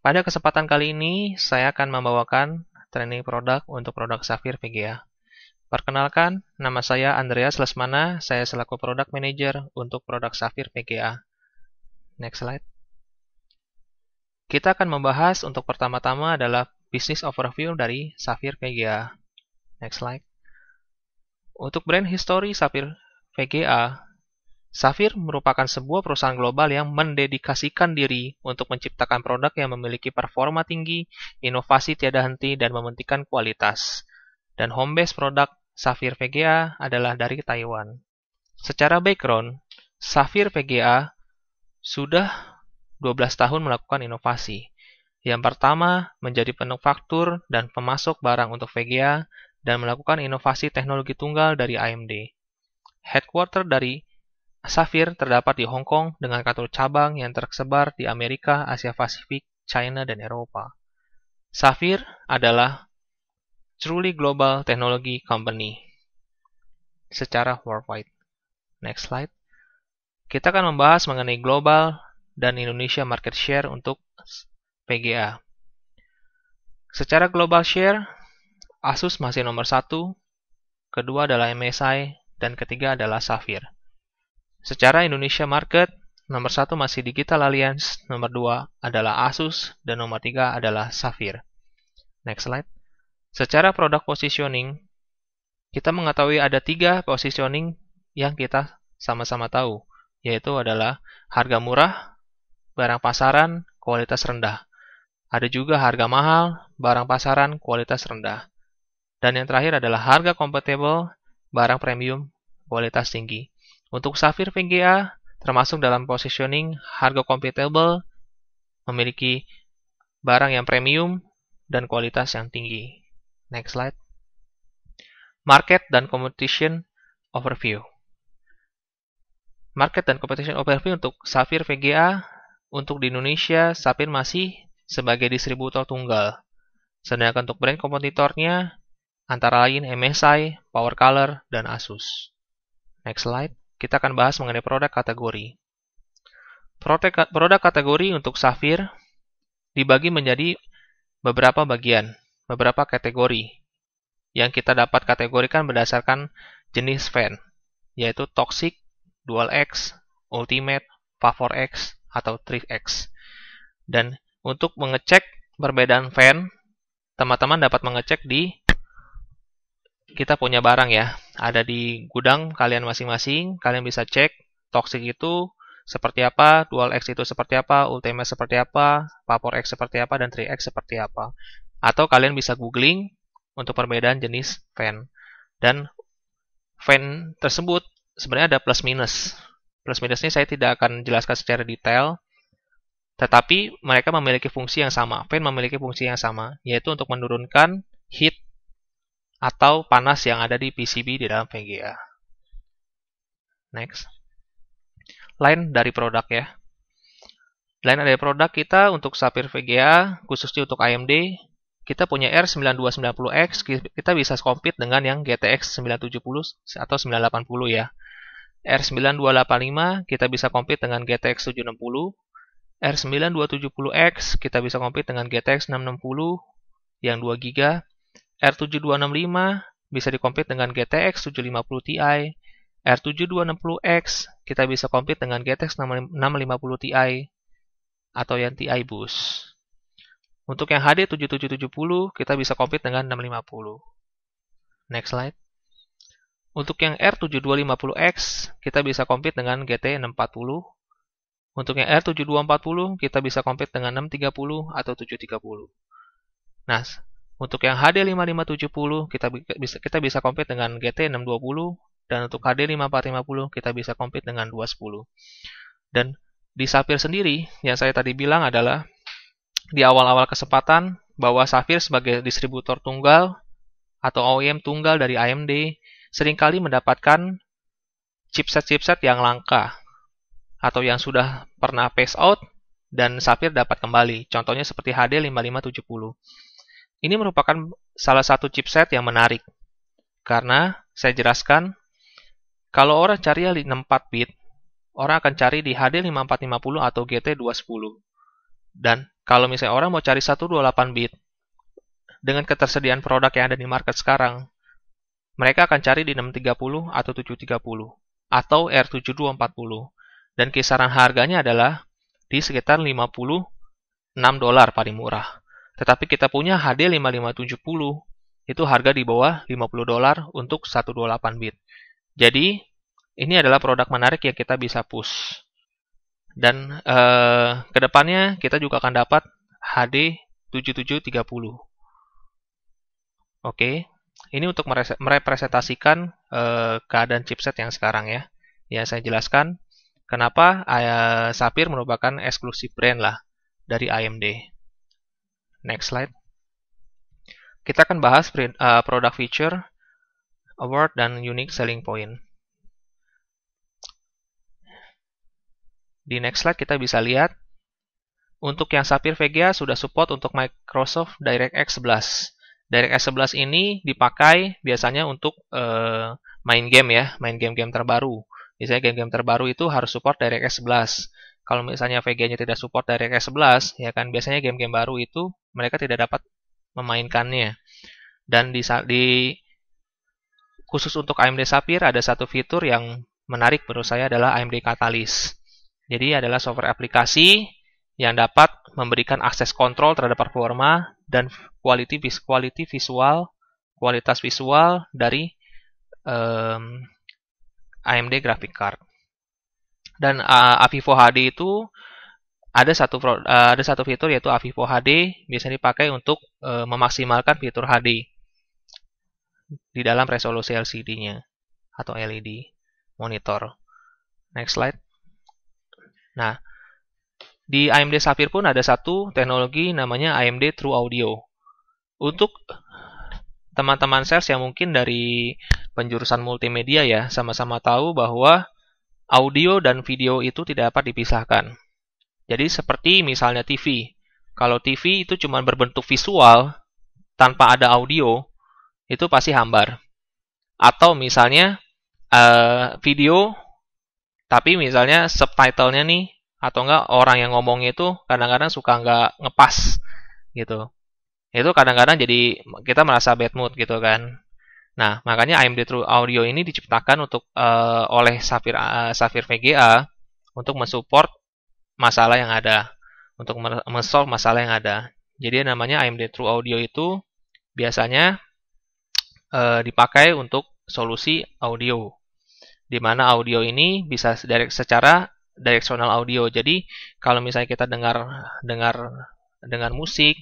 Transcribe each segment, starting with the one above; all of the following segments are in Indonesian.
Pada kesempatan kali ini, saya akan membawakan training produk untuk produk Saphir VGA. Perkenalkan, nama saya Andreas Lesmana, saya selaku Product Manager untuk produk Saphir VGA. Next slide. Kita akan membahas untuk pertama-tama adalah Business Overview dari Saphir VGA. Next slide. Untuk brand history Saphir VGA, Saphir merupakan sebuah perusahaan global yang mendedikasikan diri untuk menciptakan produk yang memiliki performa tinggi, inovasi tiada henti, dan mementingkan kualitas. Dan home base produk Saphir VGA adalah dari Taiwan. Secara background, Saphir VGA sudah 12 tahun melakukan inovasi. Yang pertama, menjadi penufaktur dan pemasok barang untuk VGA dan melakukan inovasi teknologi tunggal dari AMD. Headquarter dari Saphir terdapat di Hong Kong dengan kantor cabang yang tersebar di Amerika, Asia Pasifik, China, dan Eropa. Saphir adalah truly global technology company secara worldwide. Next slide. Kita akan membahas mengenai global dan Indonesia market share untuk VGA. Secara global share, Asus masih nomor 1, kedua adalah MSI, dan ketiga adalah Saphir. Secara Indonesia market, nomor 1 masih Digital Alliance, nomor 2 adalah Asus, dan nomor 3 adalah Saphir. Next slide. Secara product positioning, kita mengetahui ada 3 positioning yang kita sama-sama tahu, yaitu adalah harga murah, barang pasaran, kualitas rendah. Ada juga harga mahal, barang pasaran, kualitas rendah. Dan yang terakhir adalah harga compatible, barang premium, kualitas tinggi. Untuk Saphir VGA, termasuk dalam positioning harga compatible, memiliki barang yang premium dan kualitas yang tinggi. Next slide. Market dan competition overview. Market dan competition overview untuk Saphir VGA, untuk di Indonesia, Saphir masih sebagai distributor tunggal. Sedangkan untuk brand kompetitornya, antara lain MSI, PowerColor, dan Asus. Next slide. Kita akan bahas mengenai produk kategori. Produk kategori untuk Saphir dibagi menjadi beberapa bagian, beberapa kategori yang kita dapat kategorikan berdasarkan jenis fan, yaitu Toxic, Dual X, Ultimate, Favor X, atau 3X. Dan untuk mengecek perbedaan fan, teman-teman dapat mengecek di kita punya barang ya, ada di gudang kalian masing-masing, kalian bisa cek Toxic itu seperti apa, Dual X itu seperti apa, Ultimate seperti apa, Vapor X seperti apa, dan 3X seperti apa. Atau kalian bisa googling untuk perbedaan jenis fan. Dan fan tersebut sebenarnya ada plus minus. Plus minusnya saya tidak akan jelaskan secara detail, tetapi mereka memiliki fungsi yang sama. Fan memiliki fungsi yang sama, yaitu untuk menurunkan heat atau panas yang ada di PCB di dalam VGA. Next. Line dari produk ya. Line dari produk kita untuk Saphir VGA, khususnya untuk AMD, kita punya R9290X, kita bisa compete dengan yang GTX 970 atau 980 ya. R9285 kita bisa compete dengan GTX 760, R9270X kita bisa compete dengan GTX 660 yang 2 GB, R7265 bisa di-compete dengan GTX 750 Ti, R7260X kita bisa compete dengan GTX 650 Ti atau yang Ti Boost. Untuk yang HD 7770 kita bisa compete dengan 650. Next slide. Untuk yang R7250X kita bisa compete dengan GT 640. Untuk yang R7240 kita bisa compete dengan 630 atau 730. Nah, untuk yang HD 5570 kita bisa compete dengan GT 620, dan untuk HD 5450 kita bisa compete dengan 210. Dan di Saphir sendiri yang saya tadi bilang adalah di awal-awal kesempatan bahwa Saphir sebagai distributor tunggal atau OEM tunggal dari AMD seringkali mendapatkan chipset-chipset yang langka atau yang sudah pernah phase out dan Saphir dapat kembali. Contohnya seperti HD 5570. Ini merupakan salah satu chipset yang menarik, karena saya jelaskan, kalau orang cari 64 bit, orang akan cari di HD 5450 atau GT210. Dan kalau misalnya orang mau cari 128 bit dengan ketersediaan produk yang ada di market sekarang, mereka akan cari di 630 atau 730 atau R7240. Dan kisaran harganya adalah di sekitar $56 paling murah. Tetapi kita punya HD 5570, itu harga di bawah $50 untuk 128 bit. Jadi, ini adalah produk menarik yang kita bisa push. Dan kedepannya kita juga akan dapat HD 7730. Oke, ini untuk merepresentasikan keadaan chipset yang sekarang ya. Ya, saya jelaskan kenapa Sapphire merupakan eksklusif brand lah dari AMD. Next slide. Kita akan bahas product feature, award, dan unique selling point. Di next slide kita bisa lihat, untuk yang Sapphire VGA sudah support untuk Microsoft DirectX 11. DirectX 11 ini dipakai biasanya untuk main game ya, main game-game terbaru. Misalnya game-game terbaru itu harus support DirectX 11. Kalau misalnya VGA-nya tidak support DirectX 11, ya kan biasanya game-game baru itu mereka tidak dapat memainkannya. Dan khusus untuk AMD Sapphire ada satu fitur yang menarik menurut saya adalah AMD Catalyst. Jadi adalah software aplikasi yang dapat memberikan akses kontrol terhadap performa dan kualitas visual dari AMD graphic card. Dan Avivo HD itu ada satu fitur yaitu Avivo HD, biasanya dipakai untuk memaksimalkan fitur HD di dalam resolusi LCD-nya atau LED monitor. Next slide. Nah, di AMD Sapphire pun ada satu teknologi namanya AMD True Audio. Untuk teman-teman sales yang mungkin dari penjurusan multimedia ya, sama-sama tahu bahwa audio dan video itu tidak dapat dipisahkan. Jadi seperti misalnya TV. Kalau TV itu cuma berbentuk visual tanpa ada audio, itu pasti hambar. Atau misalnya video tapi misalnya subtitlenya nih, atau enggak orang yang ngomongnya itu kadang-kadang suka enggak ngepas gitu. Itu kadang-kadang jadi kita merasa bad mood gitu kan. Nah, makanya AMD True Audio ini diciptakan oleh Sapphire VGA untuk mensupport masalah yang ada, untuk men-solve masalah yang ada. Jadi namanya AMD True Audio itu biasanya dipakai untuk solusi audio, di mana audio ini bisa secara directional audio. Jadi kalau misalnya kita dengar musik,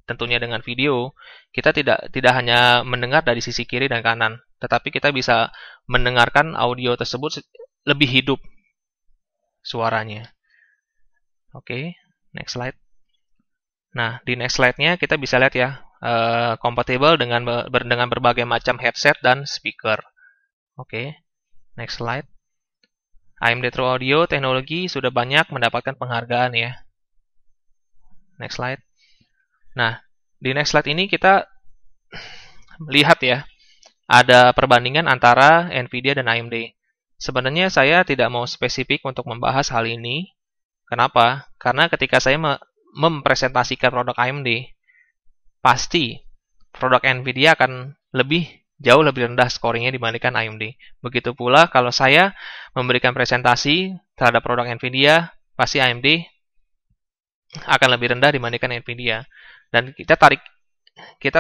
tentunya dengan video, kita tidak hanya mendengar dari sisi kiri dan kanan, tetapi kita bisa mendengarkan audio tersebut lebih hidup suaranya. Oke, next slide. Nah, di next slide-nya kita bisa lihat ya, compatible dengan berbagai macam headset dan speaker. Oke. Next slide. AMD True Audio teknologi sudah banyak mendapatkan penghargaan ya. Next slide. Nah, di next slide ini kita lihat ya, ada perbandingan antara NVIDIA dan AMD. Sebenarnya saya tidak mau spesifik untuk membahas hal ini. Kenapa? Karena ketika saya mempresentasikan produk AMD, pasti produk NVIDIA akan jauh lebih rendah scoringnya dibandingkan AMD. Begitu pula kalau saya memberikan presentasi terhadap produk NVIDIA, pasti AMD akan lebih rendah dibandingkan NVIDIA. Dan kita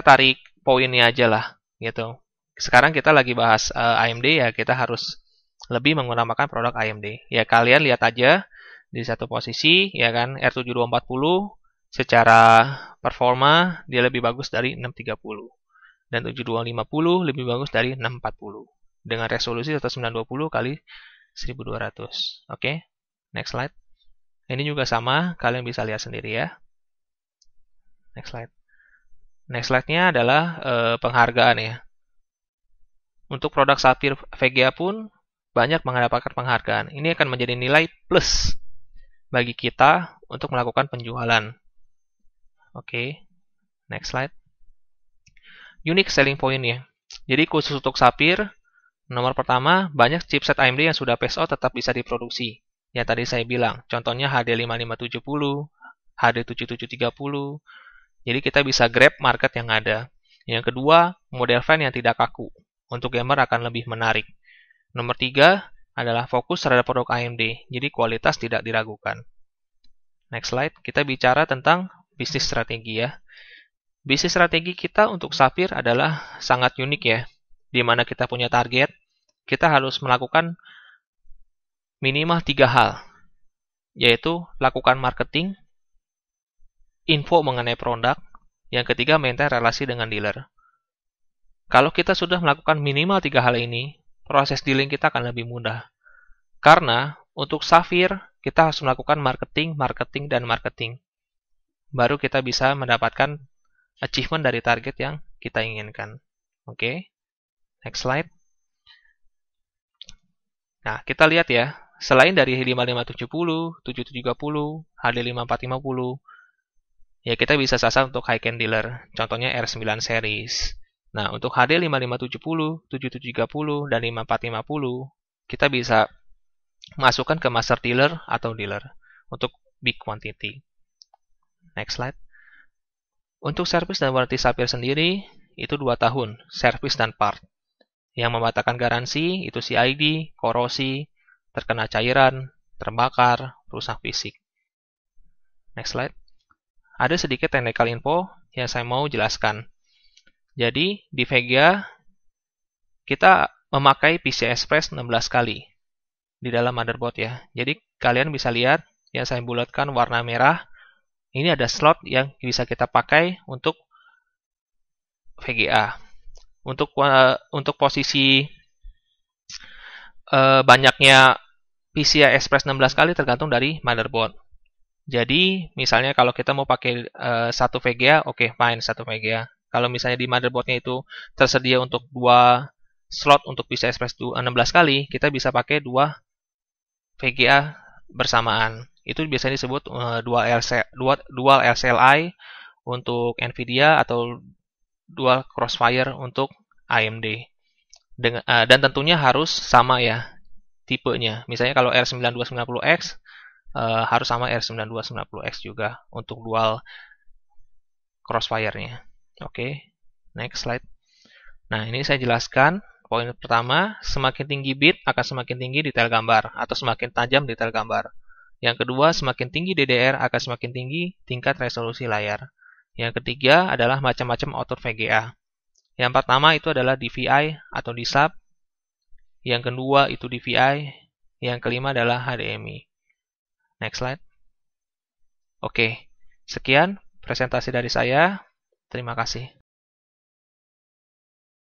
tarik poinnya aja lah, gitu. Sekarang kita lagi bahas AMD ya, kita harus lebih menggunakan produk AMD. Ya kalian lihat aja di satu posisi, ya kan, R7240 secara performa dia lebih bagus dari 630. Dan 7250 lebih bagus dari 640 dengan resolusi 1920 kali 1200. Oke, next slide. Ini juga sama, kalian bisa lihat sendiri ya. Next slide. Next slide-nya adalah penghargaan ya. Untuk produk Sapphire VGA pun banyak mendapatkan penghargaan. Ini akan menjadi nilai plus bagi kita untuk melakukan penjualan. Oke, next slide. Unique selling point-nya. Jadi khusus untuk Sapphire, nomor pertama, banyak chipset AMD yang sudah phase out tetap bisa diproduksi. Yang tadi saya bilang, contohnya HD 5570, HD7730. Jadi kita bisa grab market yang ada. Yang kedua, model fan yang tidak kaku. Untuk gamer akan lebih menarik. Nomor 3 adalah fokus terhadap produk AMD. Jadi kualitas tidak diragukan. Next slide, kita bicara tentang bisnis strategi ya. Bisnis strategi kita untuk Sapphire adalah sangat unik ya. Di mana kita punya target, kita harus melakukan minimal 3 hal. Yaitu lakukan marketing, info mengenai produk, yang ketiga maintain relasi dengan dealer. Kalau kita sudah melakukan minimal 3 hal ini, proses dealing kita akan lebih mudah. Karena untuk Sapphire, kita harus melakukan marketing, dan marketing. Baru kita bisa mendapatkan achievement dari target yang kita inginkan. Oke, next slide. Nah, kita lihat ya, selain dari 5570, 7730, HD5450, ya kita bisa sasar untuk high-end dealer, contohnya R9 series. Nah, untuk HD 5570, 7730, dan 5450, kita bisa masukkan ke master dealer atau dealer untuk big quantity. Next slide. Untuk service dan warranty Sapphire sendiri, itu 2 tahun, service dan part. Yang membatalkan garansi, itu CID, korosi, terkena cairan, terbakar, rusak fisik. Next slide. Ada sedikit technical info yang saya mau jelaskan. Jadi, di VGA, kita memakai PCI Express 16 kali di dalam motherboard ya. Jadi, kalian bisa lihat yang saya bulatkan warna merah. Ini ada slot yang bisa kita pakai untuk VGA. Untuk posisi banyaknya PCI Express 16 kali tergantung dari motherboard. Jadi, misalnya kalau kita mau pakai satu VGA, oke, fine, satu VGA. Kalau misalnya di motherboardnya itu tersedia untuk 2 slot untuk PCI Express 16 kali, kita bisa pakai 2 VGA bersamaan. Itu biasanya disebut dual LCLI untuk NVIDIA atau dual Crossfire untuk AMD. Dan tentunya harus sama ya tipenya. Misalnya kalau R9290X harus sama R9290X juga untuk dual Crossfire-nya. Oke, next slide. Nah, ini saya jelaskan. Poin pertama, semakin tinggi bit akan semakin tinggi detail gambar atau semakin tajam detail gambar. Yang kedua, semakin tinggi DDR akan semakin tinggi tingkat resolusi layar. Yang ketiga adalah macam-macam output VGA. Yang pertama itu adalah DVI atau DSUB. Yang kedua itu DVI. Yang kelima adalah HDMI. Next slide. Oke, sekian presentasi dari saya. Terima kasih.